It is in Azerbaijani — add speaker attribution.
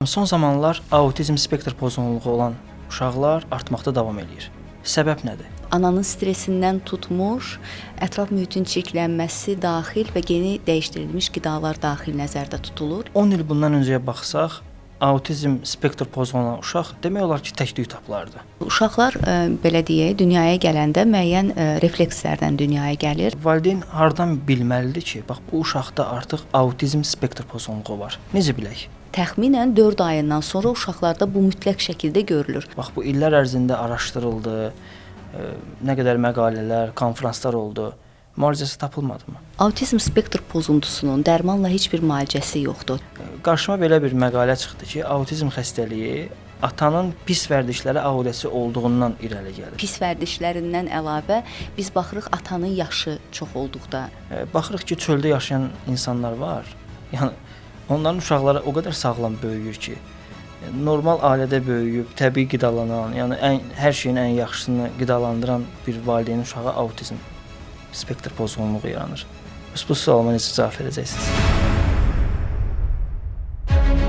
Speaker 1: Son zamanlar autizm spektr pozğunluğu olan uşaqlar artmaqda davam eləyir. Səbəb nədir?
Speaker 2: Ananın stresindən tutmuş, ətraf mühitin çirklənməsi daxil və yeni dəyişdirilmiş qidalar daxil nəzərdə tutulur.
Speaker 1: 10 il bundan öncəyə baxsaq, autizm spektr pozğunu olan uşaq demək olar ki, tək-tük tapılardı.
Speaker 2: Uşaqlar belə deyək, dünyaya gələndə müəyyən reflekslərdən dünyaya gəlir.
Speaker 1: Valideyn hardan bilməlidir ki, bax bu uşaqda artıq autizm spektr pozğunluğu var. Necə bilək?
Speaker 2: Təxminən 4 ayından sonra uşaqlarda bu mütləq şəkildə görülür.
Speaker 1: Bax bu illər ərzində araşdırıldı, nə qədər məqalələr, konfranslar oldu. Müalicəsi tapılmadımı?
Speaker 2: Autizm spektr pozuntusunun dərmanla heç bir müalicəsi yoxdur.
Speaker 1: Qarşıma belə bir məqalə çıxdı ki, autizm xəstəliyi atanın pis vərdişlərə audəsi olduğundan irəli gəlir.
Speaker 2: Pis vərdişlərindən əlavə biz baxırıq atanın yaşı çox olduqda.
Speaker 1: Baxırıq ki, çöldə yaşayan insanlar var. Yəni onların uşaqları o qədər sağlam böyüyür ki, normal ailədə böyüyüb, təbii qidalanan, yəni hər şeyin ən yaxşısını qidalandıran bir valideynin uşağı autizm spektr pozğunluğu yaranır. Bu sualıma necə cavab verəcəksiniz?